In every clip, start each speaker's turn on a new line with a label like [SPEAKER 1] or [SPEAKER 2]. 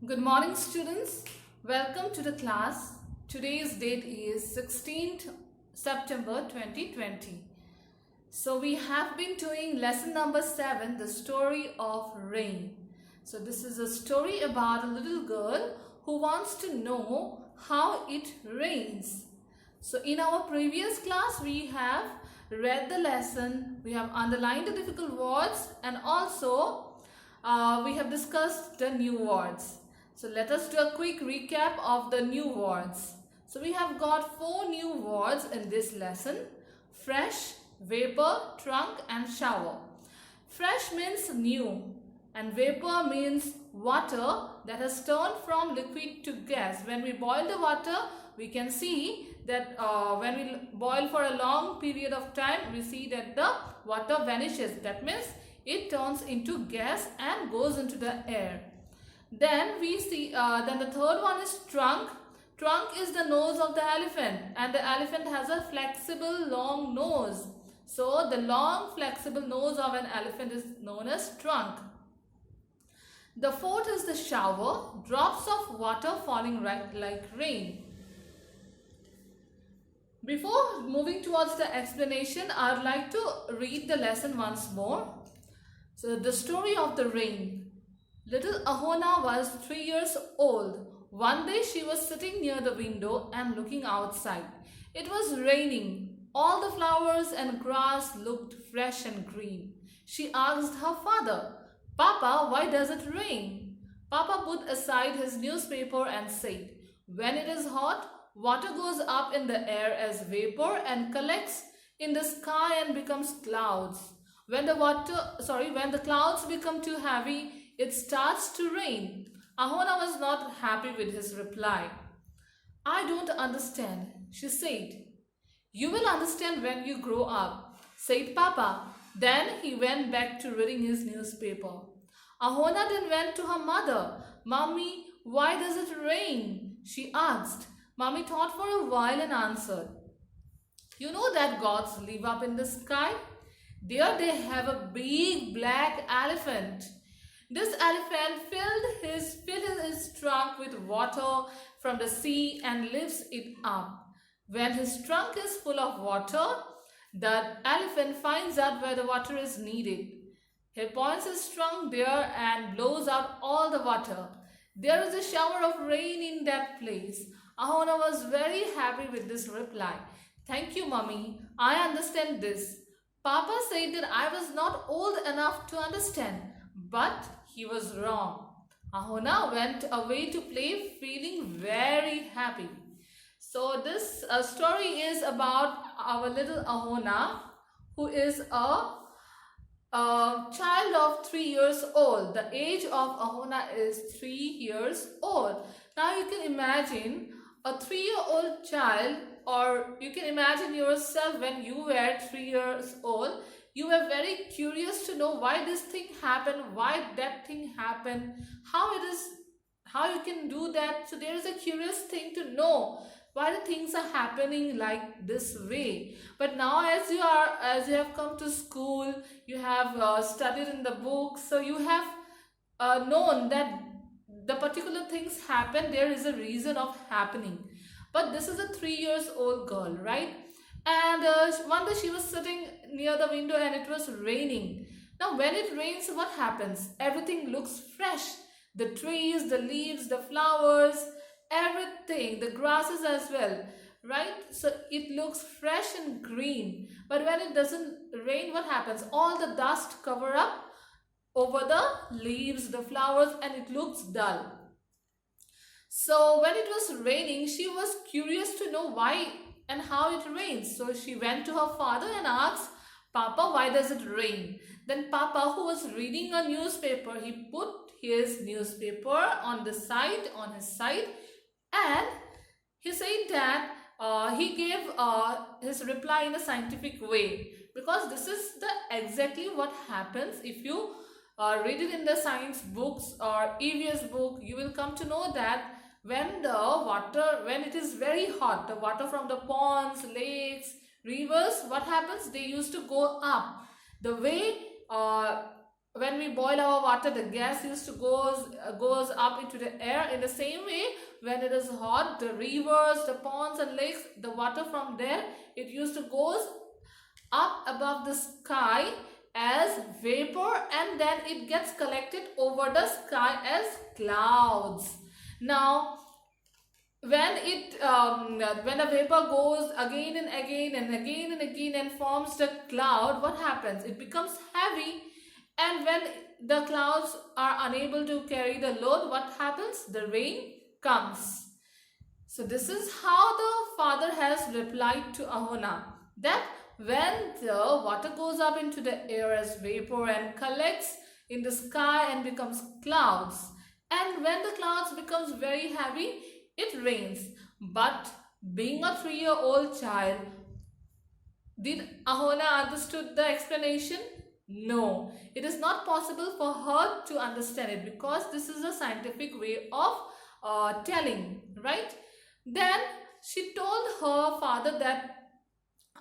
[SPEAKER 1] Good morning, students. Welcome to the class. Today's date is 16th September 2020. So we have been doing lesson number 7, the story of rain. So this is a story about a little girl who wants to know how it rains. So in our previous class we have read the lesson, we have underlined the difficult words, and also we have discussed the new words. So let us do a quick recap of the new words. So we have got 4 new words in this lesson: fresh, vapor, trunk and shower. Fresh means new and vapor means water that has turned from liquid to gas. When we boil the water, we can see that when we boil for a long period of time, we see that the water vanishes. That means it turns into gas and goes into the air. Then we see, then the third one is trunk. Trunk is the nose of the elephant, and the elephant has a flexible long nose. So the long flexible nose of an elephant is known as trunk. The fourth is the shower, drops of water falling like rain. Before moving towards the explanation, I would like to read the lesson once more. So the story of the rain. Little Ahona was 3 years old. One day she was sitting near the window and looking outside. It was raining. All the flowers and grass looked fresh and green. She asked her father, "Papa, why does it rain?" Papa put aside his newspaper and said, "When it is hot, water goes up in the air as vapor and collects in the sky and becomes clouds. When the clouds become too heavy, it starts to rain." Ahona was not happy with his reply. "I don't understand," she said. "You will understand when you grow up," said Papa. Then he went back to reading his newspaper. Ahona then went to her mother. "Mommy, why does it rain?" she asked. Mommy thought for a while and answered, "You know that gods live up in the sky? There they have a big black elephant. This elephant filled his trunk with water from the sea and lifts it up. When his trunk is full of water, the elephant finds out where the water is needed. He points his trunk there and blows out all the water. There is a shower of rain in that place." Ahona was very happy with this reply. "Thank you, Mommy. I understand this." Papa said that I was not old enough to understand, but he was wrong. Ahona went away to play, feeling very happy. So this story is about our little Ahona, who is a child of 3 years old. The age of Ahona is 3 years old. Now you can imagine a 3-year-old child, or you can imagine yourself when you were 3 years old. You were very curious to know why this thing happened, why that thing happened, how you can do that. So there is a curious thing to know why the things are happening like this way. But now as you have come to school, you have studied in the books, so you have known that the particular things happen, there is a reason of happening. But this is a 3 years old girl, right? And one day she was sitting near the window and it was raining. Now when it rains, what happens? Everything looks fresh. The trees, the leaves, the flowers, everything, the grasses as well, right? So it looks fresh and green. But when it doesn't rain, what happens? All the dust cover up over the leaves, the flowers, and it looks dull. So when it was raining, she was curious to know why and how it rains. So she went to her father and asked, "Papa, why does it rain?" Then Papa, who was reading a newspaper, he put his newspaper on his side, and he said that he gave his reply in a scientific way, because this is exactly what happens. If you read it in the science books or EVS book, you will come to know that when it is very hot, the water from the ponds, lakes, rivers, what happens? They used to go up. The way when we boil our water, the gas used to goes up into the air. In the same way, when it is hot, the rivers, the ponds and lakes, the water from there, it used to goes up above the sky as vapor, and then it gets collected over the sky as clouds. Now when the vapor goes again and again and again and again and forms the cloud, what happens? It becomes heavy, and when the clouds are unable to carry the load, what happens? The rain comes. So this is how the father has replied to Ahona, that when the water goes up into the air as vapor and collects in the sky and becomes clouds, and when the clouds becomes very heavy, it rains. But being a 3-year-old child, did Ahona understood the explanation? No, it is not possible for her to understand it, because this is a scientific way of telling, right? Then she told her father that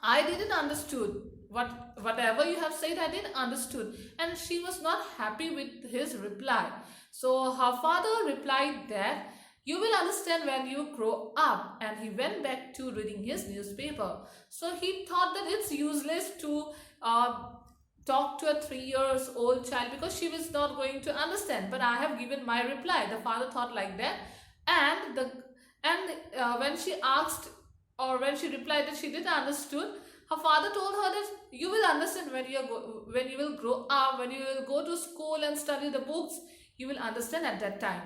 [SPEAKER 1] I didn't understood whatever you have said, I didn't understood, and she was not happy with his reply. So her father replied that you will understand when you grow up, and he went back to reading his newspaper. So he thought that it's useless to talk to a 3-year-old child, because she was not going to understand, but I have given my reply. The father thought like that, and when she asked, or when she replied that she didn't understood, her father told her that you will understand when you will grow up, when you will go to school and study the books, you will understand at that time.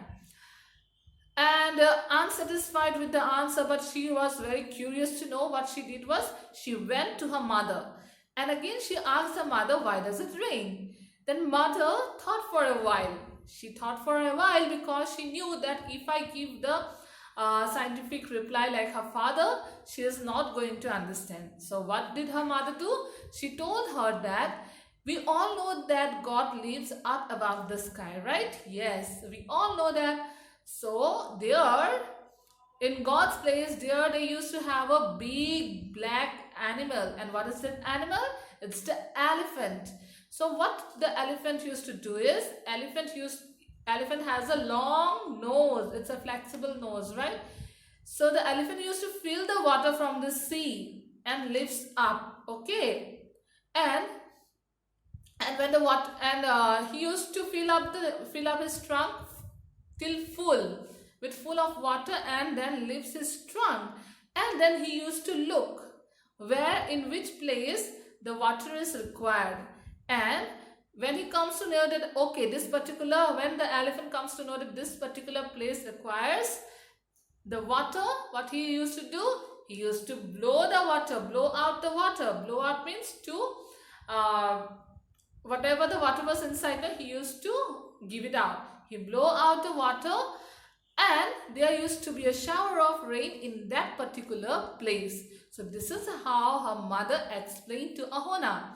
[SPEAKER 1] And unsatisfied with the answer, but she was very curious to know, what she did was she went to her mother, and again she asked her mother, why does it rain? Then mother thought for a while. She thought for a while because she knew that if I give the scientific reply like her father, she is not going to understand. So what did her mother do? She told her that we all know that God lives up above the sky, right? Yes, we all know that. So there, in God's place, there they used to have a big black animal. And what is that animal? It's the elephant. So what the elephant used to do is, elephant has a long nose. It's a flexible nose, right? So the elephant used to fill the water from the sea and lifts up, okay? And when the water, and he used to fill up his trunk till full of water, and then lifts his trunk, and then he used to look where, in which place the water is required. And when he comes to know that, okay, when the elephant comes to know that this particular place requires the water, what he used to do? He used to blow out the water. Blow out means to whatever the water was inside there, he used to give it out. He blow out the water, and there used to be a shower of rain in that particular place. So this is how her mother explained to Ahona.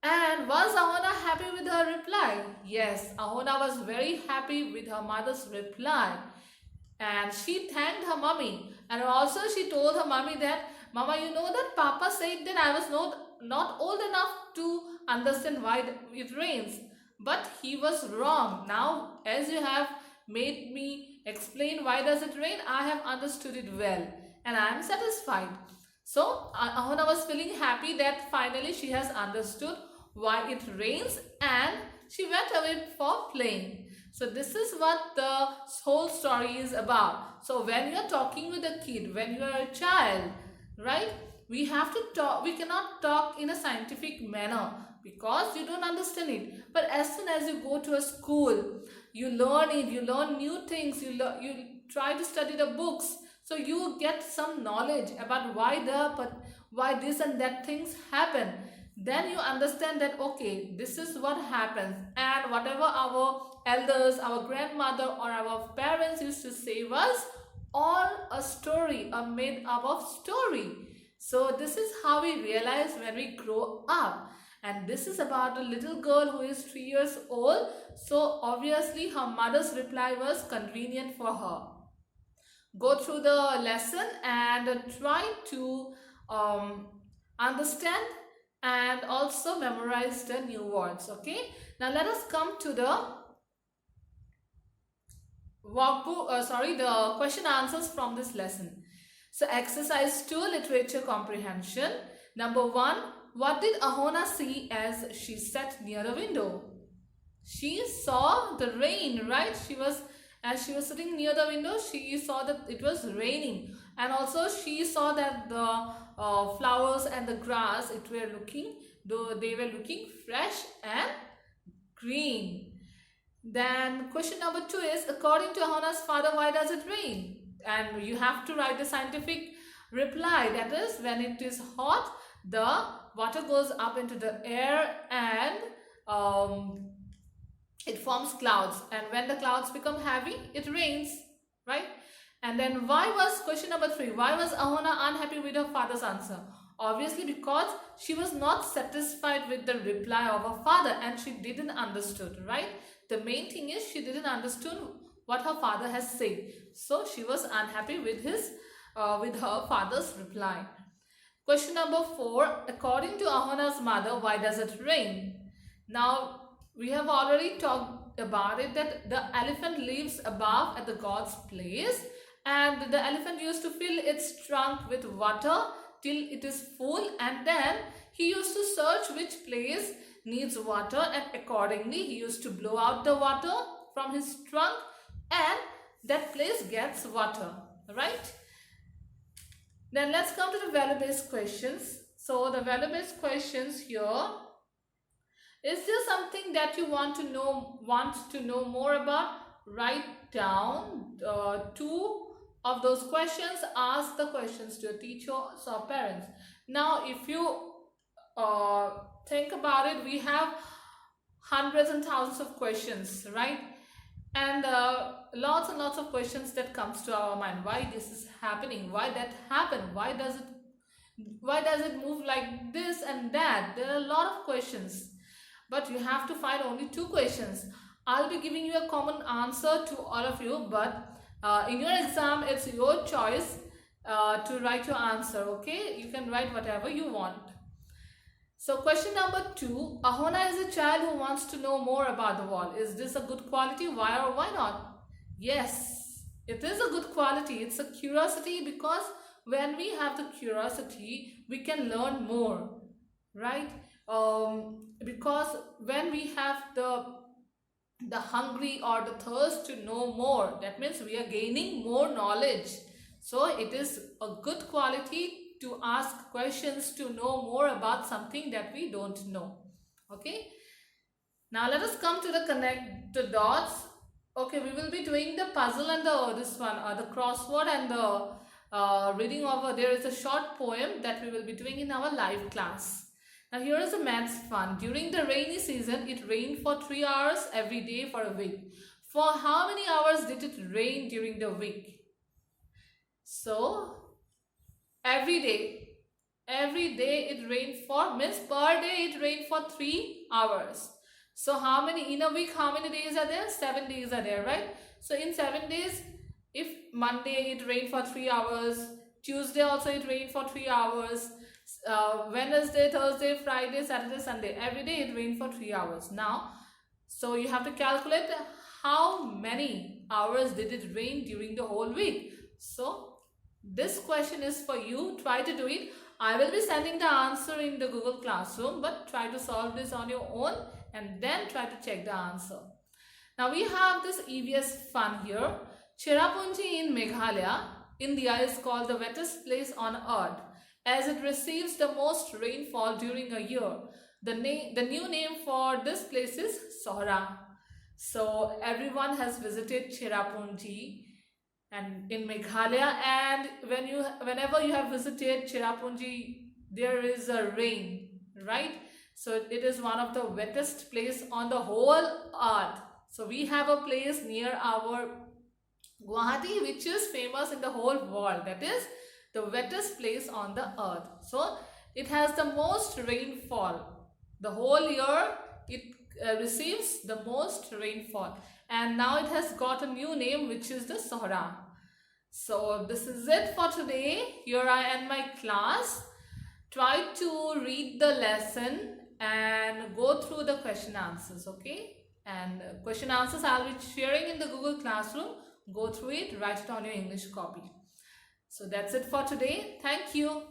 [SPEAKER 1] And was Ahona happy with her reply? Yes, Ahona was very happy with her mother's reply. And she thanked her mommy. And also she told her mommy that, Mama, you know that Papa said that I was not old enough to understand why it rains. But he was wrong. Now, as you have made me explain why does it rain, I have understood it well. And I am satisfied. So, Ahona was feeling happy that finally she has understood why it rains, and she went away for playing. So this is what the whole story is about. So when you are talking with a kid, when you are a child, right, we have to talk. We cannot talk in a scientific manner because you don't understand it. But as soon as you go to a school, you learn it, you learn new things, you try to study the books, so you get some knowledge about why this and that things happen. Then you understand that, okay, this is what happens, and whatever our elders, our grandmother or our parents used to say was all a story, a made up of story. So this is how we realize when we grow up. And this is about a little girl who is 3 years old. So obviously her mother's reply was convenient for her. Go through the lesson and try to understand and also memorize the new words. Okay, now let us come to the the question answers from this lesson. So exercise 2, literature comprehension. Number 1, what did Ahona see as she sat near the window? She saw the rain, right? As she was sitting near the window, she saw that it was raining, and also she saw that the flowers and the grass, they were looking fresh and green. Then question number 2 is, according to Ahona's father, why does it rain? And you have to write the scientific reply. That is, when it is hot, the water goes up into the air and it forms clouds, and when the clouds become heavy, it rains, right? And then question number 3, why was Ahona unhappy with her father's answer? Obviously because she was not satisfied with the reply of her father and she didn't understood, right? The main thing is she didn't understood what her father has said, so she was unhappy with her father's reply. Question number 4, according to Ahona's mother, why does it rain? Now we have already talked about it, that the elephant lives above at the god's place, and the elephant used to fill its trunk with water till it is full, and then he used to search which place needs water, and accordingly he used to blow out the water from his trunk and that place gets water, right? Then let's come to the value-based questions. So the value-based questions here, is there something that you want to know more about? Write down 2 of those questions. Ask the questions to your teachers or parents. Now if you think about it, we have hundreds and thousands of questions, right? And lots and lots of questions that comes to our mind. Why this is happening? Why that happened? Why does it move like this and that? There are a lot of questions, but you have to find only 2 questions. I'll be giving you a common answer to all of you, but in your exam it's your choice to write your answer. Okay, you can write whatever you want. So question number 2, Ahona is a child who wants to know more about the wall. Is this a good quality? Why or why not? Yes, it is a good quality. It's a curiosity, because when we have the curiosity, we can learn more, right? Because when we have the hungry or the thirst to know more, that means we are gaining more knowledge. So it is a good quality to ask questions to know more about something that we don't know. Okay, now let us come to the connect the dots. Okay, we will be doing the puzzle and the crossword and the reading over. There is a short poem that we will be doing in our live class. Now here is a maths fun. During the rainy season, it rained for 3 hours every day for a week. For how many hours did it rain during the week? So every day it rained for, means per day it rained for 3 hours. So how many in a week, how many days are there? 7 days are there, right? So in 7 days, if Monday it rained for 3 hours, Tuesday also it rained for 3 hours, Wednesday, Thursday, Friday, Saturday, Sunday, every day it rained for 3 hours. Now so you have to calculate how many hours did it rain during the whole week. So this question is for you. Try to do it. I will be sending the answer in the Google Classroom, but try to solve this on your own and then try to check the answer. Now we have this EVS fun here. Cherrapunji in Meghalaya, India, is called the wettest place on earth as it receives the most rainfall during a year. The new name for this place is Sohra. So everyone has visited Cherrapunji and in Meghalaya, and whenever you have visited Cherrapunji, there is a rain, right? So it is one of the wettest place on the whole earth. So we have a place near our Guwahati which is famous in the whole world, that is the wettest place on the earth. So it has the most rainfall. The whole year it receives the most rainfall, and now it has got a new name which is the Sohra. So this is it for today. Here I end my class. try to read the lesson and go through the question answers, okay? And question answers I'll be sharing in the Google Classroom. Go through it, write it on your English copy. So that's it for today. Thank you.